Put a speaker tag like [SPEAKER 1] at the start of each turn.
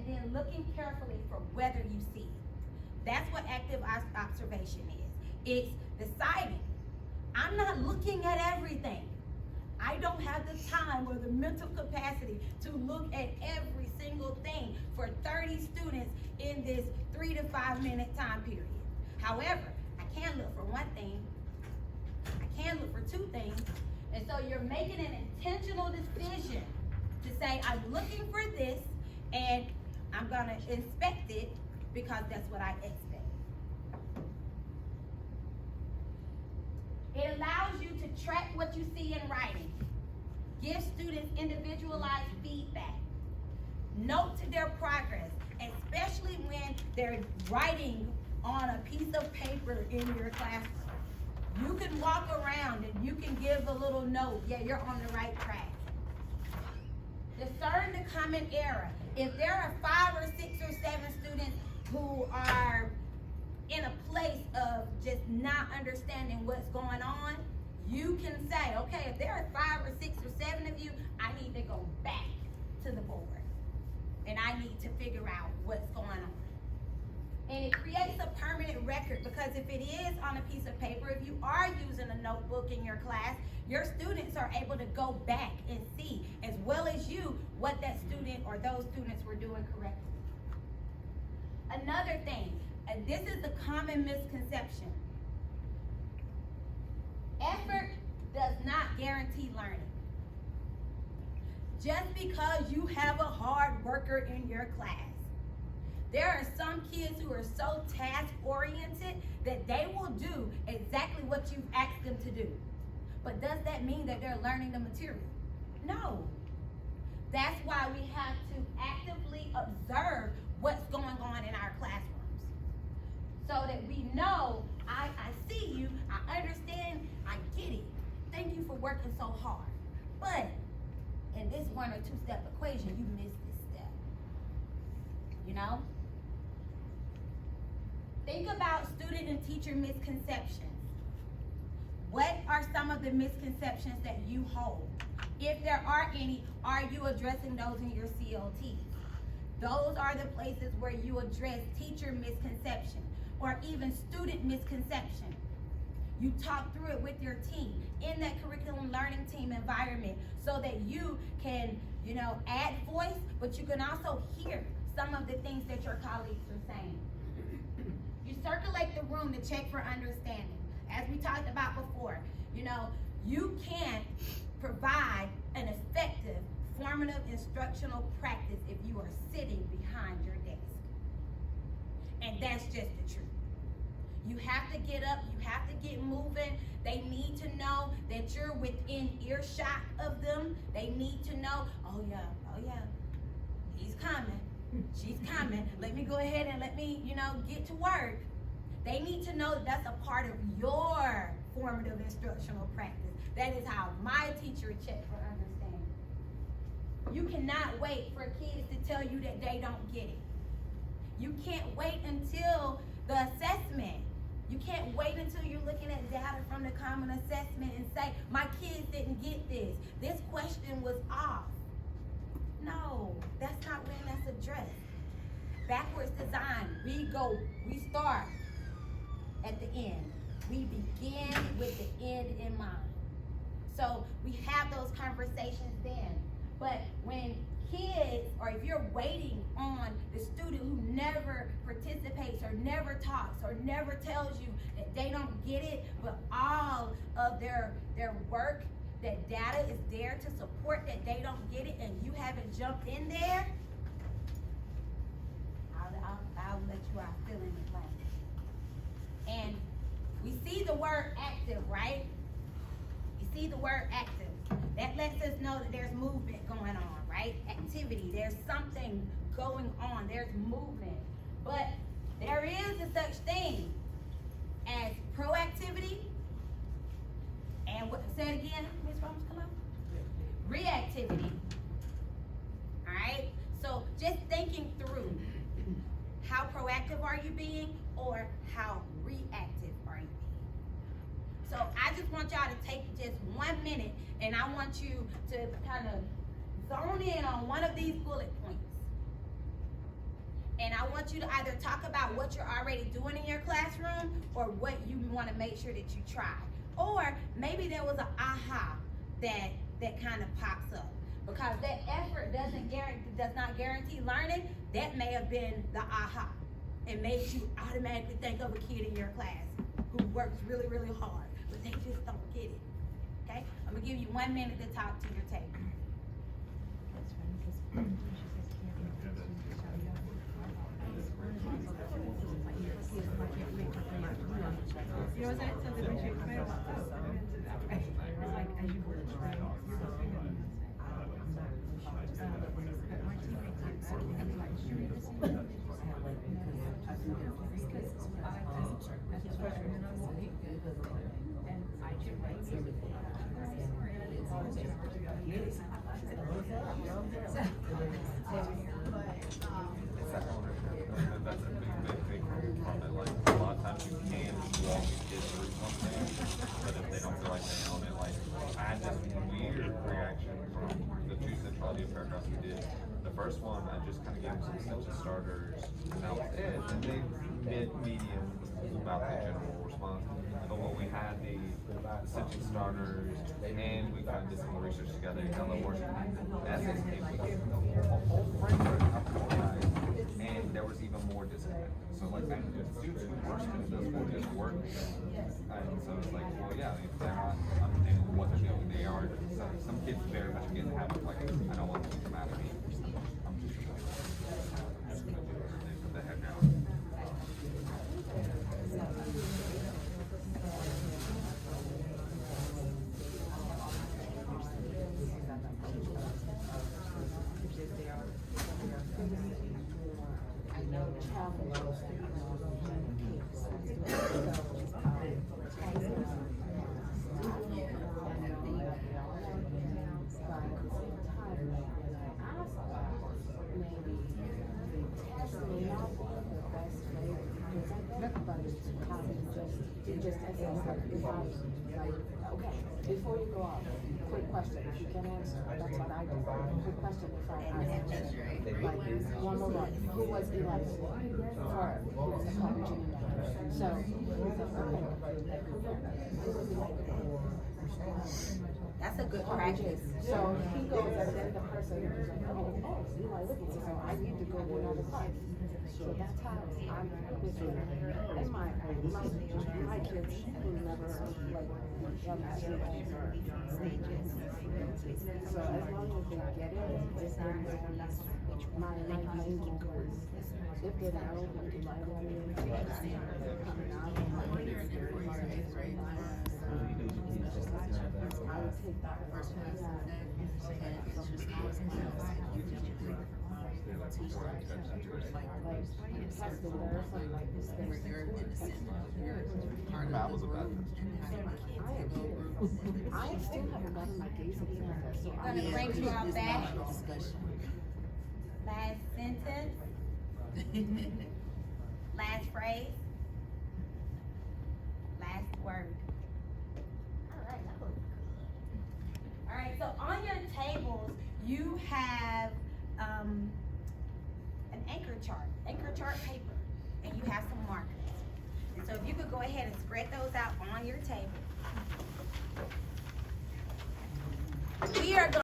[SPEAKER 1] then looking carefully for whether you see it. That's what active observation is. It's deciding, I'm not looking at everything. I don't have the time or the mental capacity to look at every single thing for 30 students in this 3 to 5 minute time period. However, I can look for one thing, I can look for two things, and so you're making an intentional decision to say, I'm looking for this, and I'm gonna inspect it because that's what I expect. It allows you to track what you see in writing. Give students individualized feedback. Note their progress, especially when they're writing on a piece of paper in your classroom. You can walk around and you can give a little note, yeah, you're on the right track. Discern the common error. If there are 5 or 6 or 7 students who are in a place of just not understanding what's going on, you can say, okay, if there are 5 or 6 or 7 of you, I need to go back to the board and I need to figure out what's going on. And it creates a permanent record, because if it is on a piece of paper, if you are using a notebook in your class, your students are able to go back and see, as well as you, what that student or those students were doing correctly. Another thing, and this is a common misconception. Effort does not guarantee learning. Just because you have a hard worker in your class, there are some kids who are so task-oriented that they will do exactly what you've asked them to do. But does that mean that they're learning the material? No. That's why we have to actively observe what's going on in our classrooms, so that we know, I see you, I understand, I get it. Thank you for working so hard. But in this 1 or 2 step equation, you missed this step. You know? Think about student and teacher misconceptions. What are some of the misconceptions that you hold? If there are any, are you addressing those in your CLT? Those are the places where you address teacher misconception or even student misconception. You talk through it with your team in that curriculum learning team environment, so that you can, add voice, but you can also hear some of the things that your colleagues are saying. You circulate the room to check for understanding. As we talked about before, you can't provide an effective formative instructional practice if you are sitting behind your desk. And that's just the truth. You have to get up, you have to get moving. They need to know that you're within earshot of them. They need to know, oh yeah, he's coming, she's coming. Let me go ahead and let me, get to work. They need to know that that's a part of your formative instructional practice. That is how my teacher checks for understanding. You cannot wait for kids to tell you that they don't get it. You can't wait until the assessment. You can't wait until you're looking at data from the common assessment and say, my kids didn't get this. This question was off. No, that's not when that's addressed. Backwards design, we start at the end. We begin with the end in mind. So we have those conversations then. But when kids, or if you're waiting on the student who never participates or never talks or never tells you that they don't get it, but all of their work, that data is there to support that they don't get it, and you haven't jumped in there, I'll let you out fill in the blank. And we see the word active, right? We see the word active. That lets us know that there's movement going on, right? Activity, there's something going on, there's movement. But there is a such thing as proactivity, and what, say it again, Ms. Ramos, come on. Reactivity, all right? So just thinking through, how proactive are you being, or how reactive are you being? So I just want y'all to take just 1 minute, and I want you to kind of zone in on one of these bullet points. And I want you to either talk about what you're already doing in your classroom or what you want to make sure that you try. Or maybe there was an aha that kind of pops up. Because that effort does not guarantee learning. That may have been the aha. It made you automatically think of a kid in your class who works really, really hard, but they just don't get it. Okay? I'm gonna give you 1 minute to talk to your table.
[SPEAKER 2] You know, that's something we should explain about this. It's like, as you work, you're working on my teammates did something like, as a freshman and I'm late, and I took my
[SPEAKER 3] That's a big problem. Like, a lot of times you can walk kids through something, but if they don't feel like they own it, like, I had this weird reaction from the 2 centrality of paragraphs we did. The first one, I just kind of gave them some essential starters, and that was it. And they medium about the general response. But when we had the essential starters, and we kind of did some research together, you know, the essays came with a whole framework of organized, and there was even more disconnect. So like, the students who were students will just work, and so it's like, well, yeah, if they're not understanding what they're doing, they are. Some kids very much get in the habit of like, I don't want to keep them out of me. I'm just gonna do it. They put the head down.
[SPEAKER 4] Okay, before you go off, quick question, if you can answer, that's what I do. Quick question before I answer. Like, one more one, who was elected for the college union? So,
[SPEAKER 1] That's a good practice.
[SPEAKER 4] so he goes and then the person is like, oh, Eli Lippy, so I need to go to another class. So that's how I'm with you. And my kids who never like jump through stages. So as long as they get it, just my main goal is if they don't know what to like, coming out of my I would take that first
[SPEAKER 3] Matt was a bad
[SPEAKER 4] I still haven't gotten my gaze again. So
[SPEAKER 1] I'm gonna bring you all back. Last sentence. Last phrase. Last word. Alright, that looks good. Alright, so on your tables, you have an anchor chart paper, and you have some markers. And so if you could go ahead and spread those out on your table.